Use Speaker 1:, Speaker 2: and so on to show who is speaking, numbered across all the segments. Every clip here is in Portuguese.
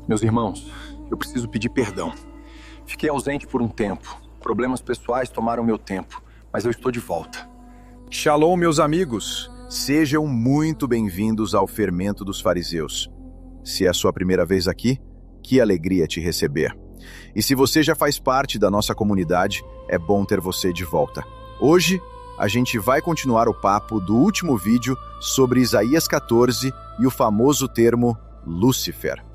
Speaker 1: Meus irmãos, eu preciso pedir perdão. Fiquei ausente por um tempo. Problemas pessoais tomaram meu tempo, mas eu estou de volta.
Speaker 2: Shalom, meus amigos. Sejam muito bem-vindos ao Fermento dos Fariseus. Se é a sua primeira vez aqui, que alegria te receber. E se você já faz parte da nossa comunidade, é bom ter você de volta. Hoje, a gente vai continuar o papo do último vídeo sobre Isaías 14 e o famoso termo Lúcifer.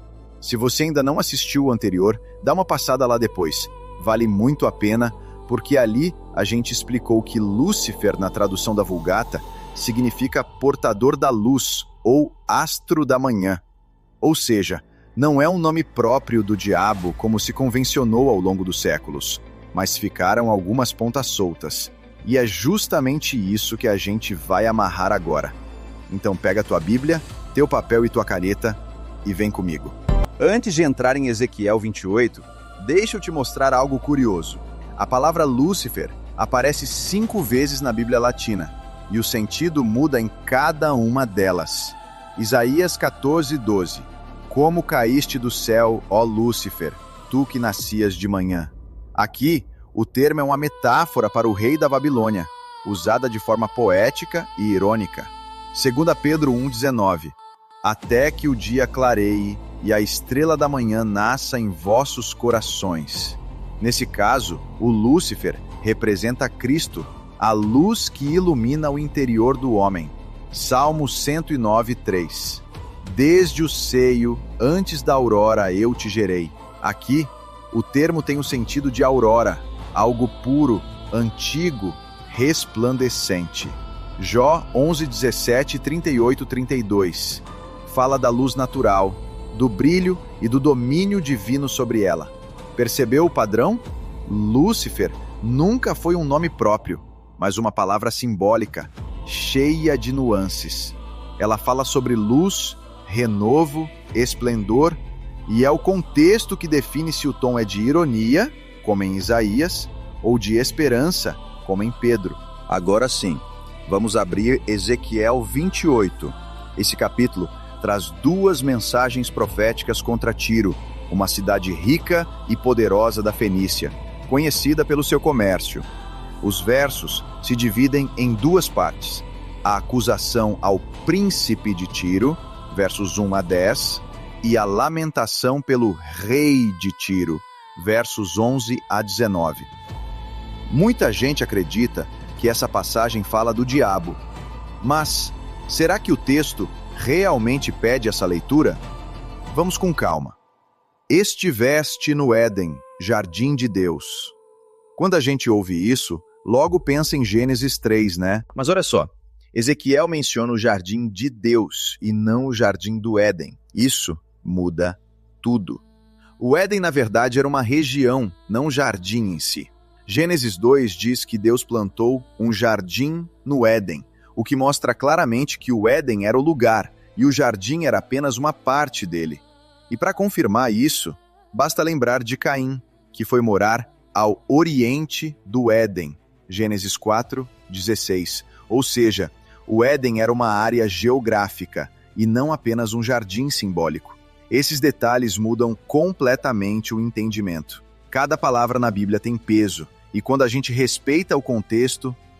Speaker 2: Se você ainda não assistiu o anterior, dá uma passada lá depois. Vale muito a pena, porque ali a gente explicou que Lúcifer, na tradução da Vulgata, significa portador da luz ou astro da manhã. Ou seja, não é um nome próprio do diabo como se convencionou ao longo dos séculos, mas ficaram algumas pontas soltas. E é justamente isso que a gente vai amarrar agora. Então pega tua Bíblia, teu papel e tua caneta e vem comigo. Antes de entrar em Ezequiel 28, deixa eu te mostrar algo curioso. A palavra Lúcifer aparece 5 vezes na Bíblia Latina, e o sentido muda em cada uma delas. Isaías 14:12. Como caíste do céu, ó Lúcifer, tu que nascias de manhã. Aqui, o termo é uma metáfora para o rei da Babilônia, usada de forma poética e irônica. 2 Pedro 1:19. Até que o dia clareie e a estrela da manhã nasça em vossos corações. Nesse caso, o Lúcifer representa Cristo, a luz que ilumina o interior do homem. Salmo 109:3. Desde o seio, antes da aurora, eu te gerei. Aqui, o termo tem o sentido de aurora, algo puro, antigo, resplandecente. Jó 11:17, 38, 32. Fala da luz natural, do brilho e do domínio divino sobre ela. Percebeu o padrão? Lúcifer nunca foi um nome próprio, mas uma palavra simbólica, cheia de nuances. Ela fala sobre luz, renovo, esplendor, e é o contexto que define se o tom é de ironia, como em Isaías, ou de esperança, como em Pedro. Agora sim, vamos abrir Ezequiel 28. Esse capítulo traz 2 mensagens proféticas contra Tiro, uma cidade rica e poderosa da Fenícia, conhecida pelo seu comércio. Os versos se dividem em 2 partes. A acusação ao príncipe de Tiro, versos 1 a 10, e a lamentação pelo rei de Tiro, versos 11 a 19. Muita gente acredita que essa passagem fala do diabo, mas será que o texto realmente pede essa leitura? Vamos com calma. Estiveste no Éden, jardim de Deus. Quando a gente ouve isso, logo pensa em Gênesis 3, né? Mas olha só, Ezequiel menciona o jardim de Deus e não o jardim do Éden. Isso muda tudo. O Éden, na verdade, era uma região, não um jardim em si. Gênesis 2 diz que Deus plantou um jardim no Éden, o que mostra claramente que o Éden era o lugar e o jardim era apenas uma parte dele. E para confirmar isso, basta lembrar de Caim, que foi morar ao oriente do Éden, Gênesis 4:16. Ou seja, o Éden era uma área geográfica e não apenas um jardim simbólico. Esses detalhes mudam completamente o entendimento. Cada palavra na Bíblia tem peso, e quando a gente respeita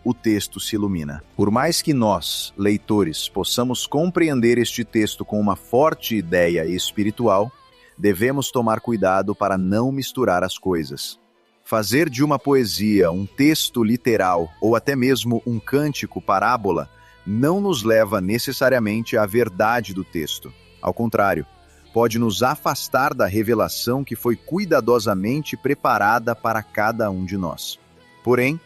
Speaker 2: o texto se ilumina. Por mais que nós, leitores, possamos compreender este texto com uma forte ideia espiritual, devemos tomar cuidado para não misturar as coisas. Fazer de uma poesia um texto literal ou até mesmo um cântico parábola não nos leva necessariamente à verdade do texto. Ao contrário, pode nos afastar da revelação que foi cuidadosamente preparada para cada um de nós. Porém,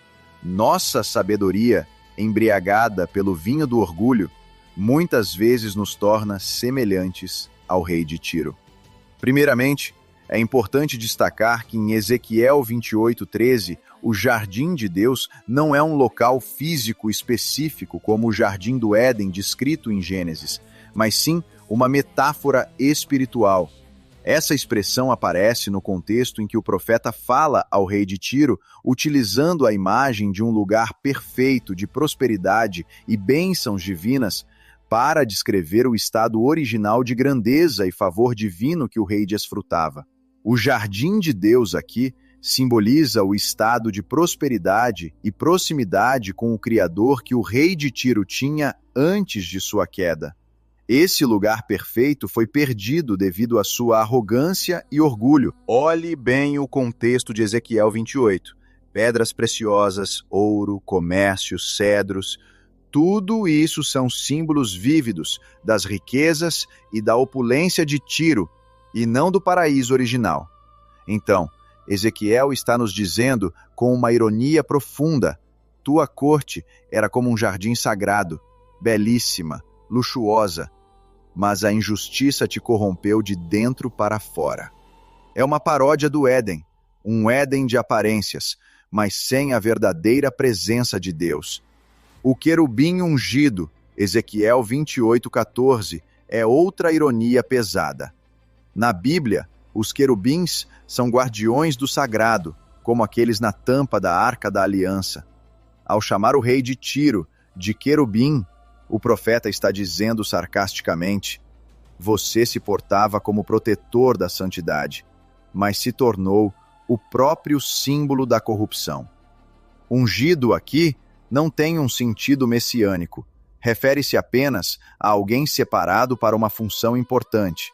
Speaker 2: nossa sabedoria, embriagada pelo vinho do orgulho, muitas vezes nos torna semelhantes ao rei de Tiro. Primeiramente, é importante destacar que em Ezequiel 28:13, o jardim de Deus não é um local físico específico como o jardim do Éden descrito em Gênesis, mas sim uma metáfora espiritual. Essa expressão aparece no contexto em que o profeta fala ao rei de Tiro, utilizando a imagem de um lugar perfeito de prosperidade e bênçãos divinas para descrever o estado original de grandeza e favor divino que o rei desfrutava. O jardim de Deus aqui simboliza o estado de prosperidade e proximidade com o Criador que o rei de Tiro tinha antes de sua queda. Esse lugar perfeito foi perdido devido à sua arrogância e orgulho. Olhe bem o contexto de Ezequiel 28. Pedras preciosas, ouro, comércio, cedros, tudo isso são símbolos vívidos das riquezas e da opulência de Tiro, e não do paraíso original. Então, Ezequiel está nos dizendo com uma ironia profunda: tua corte era como um jardim sagrado, belíssima, luxuosa, mas a injustiça te corrompeu de dentro para fora. É uma paródia do Éden, um Éden de aparências, mas sem a verdadeira presença de Deus. O querubim ungido, Ezequiel 28:14, é outra ironia pesada. Na Bíblia, os querubins são guardiões do sagrado, como aqueles na tampa da Arca da Aliança. Ao chamar o rei de Tiro de querubim, o profeta está dizendo sarcasticamente: você se portava como protetor da santidade, mas se tornou o próprio símbolo da corrupção. Ungido aqui não tem um sentido messiânico. Refere-se apenas a alguém separado para uma função importante.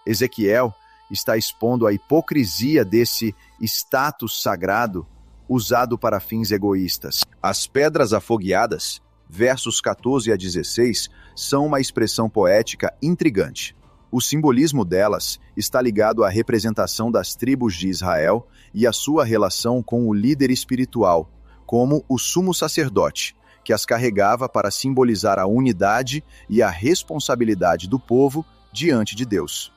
Speaker 2: Ezequiel está expondo a hipocrisia desse status sagrado usado para fins egoístas. As pedras afogueadas, versos 14 a 16, são uma expressão poética intrigante. O simbolismo delas está ligado à representação das tribos de Israel e à sua relação com o líder espiritual, como o sumo sacerdote, que as carregava para simbolizar a unidade e a responsabilidade do povo diante de Deus.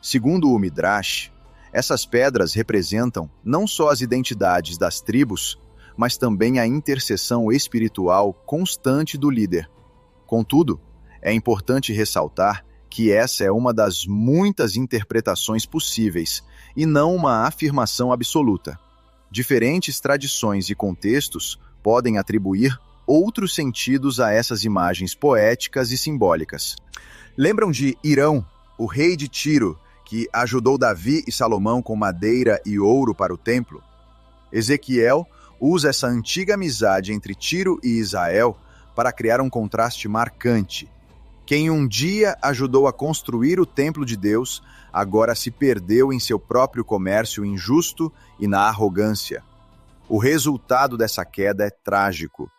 Speaker 2: Segundo o Midrash, essas pedras representam não só as identidades das tribos, mas também a intercessão espiritual constante do líder. Contudo, é importante ressaltar que essa é uma das muitas interpretações possíveis e não uma afirmação absoluta. Diferentes tradições e contextos podem atribuir outros sentidos a essas imagens poéticas e simbólicas. Lembram de Irão, o rei de Tiro, que ajudou Davi e Salomão com madeira e ouro para o templo? Ezequiel usa essa antiga amizade entre Tiro e Israel para criar um contraste marcante. Quem um dia ajudou a construir o templo de Deus, agora se perdeu em seu próprio comércio injusto e na arrogância. O resultado dessa queda é trágico.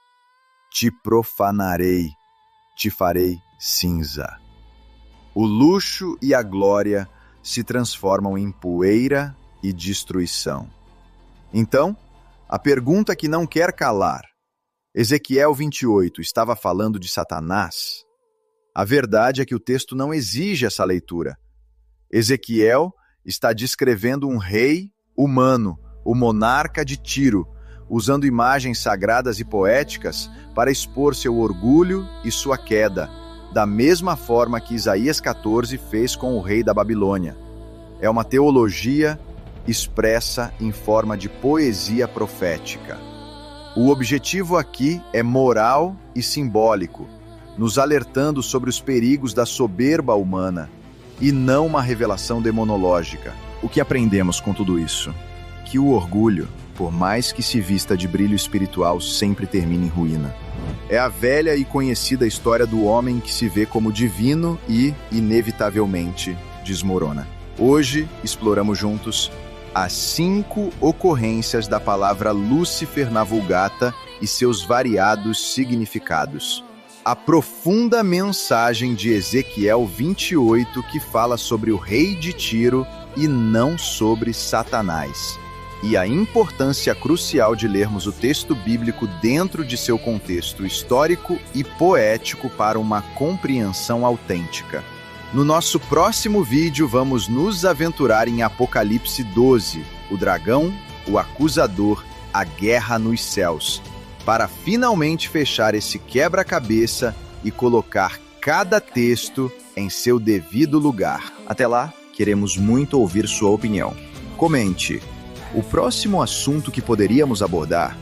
Speaker 2: Te profanarei, te farei cinza. O luxo e a glória se transformam em poeira e destruição. Então, a pergunta que não quer calar: Ezequiel 28 estava falando de Satanás? A verdade é que o texto não exige essa leitura. Ezequiel está descrevendo um rei humano, o monarca de Tiro, usando imagens sagradas e poéticas para expor seu orgulho e sua queda, da mesma forma que Isaías 14 fez com o rei da Babilônia. É uma teologia expressa em forma de poesia profética. O objetivo aqui é moral e simbólico, nos alertando sobre os perigos da soberba humana, e não uma revelação demonológica. O que aprendemos com tudo isso? Que o orgulho, por mais que se vista de brilho espiritual, sempre termina em ruína. É a velha e conhecida história do homem que se vê como divino e, inevitavelmente, desmorona. Hoje, exploramos juntos as 5 ocorrências da palavra Lúcifer na Vulgata e seus variados significados. A profunda mensagem de Ezequiel 28, que fala sobre o rei de Tiro e não sobre Satanás. E a importância crucial de lermos o texto bíblico dentro de seu contexto histórico e poético para uma compreensão autêntica. No nosso próximo vídeo, vamos nos aventurar em Apocalipse 12, o dragão, o acusador, a guerra nos céus, para finalmente fechar esse quebra-cabeça e colocar cada texto em seu devido lugar. Até lá, queremos muito ouvir sua opinião. Comente o próximo assunto que poderíamos abordar.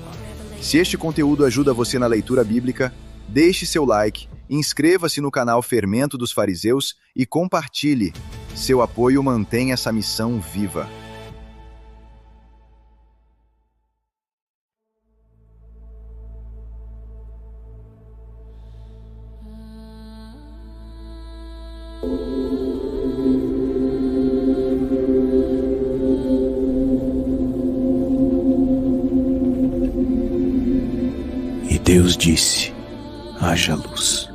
Speaker 2: Se este conteúdo ajuda você na leitura bíblica, Deixe seu like, inscreva-se no canal Fermento dos Fariseus e compartilhe. Seu apoio mantém essa missão viva.
Speaker 1: E Deus disse: haja luz.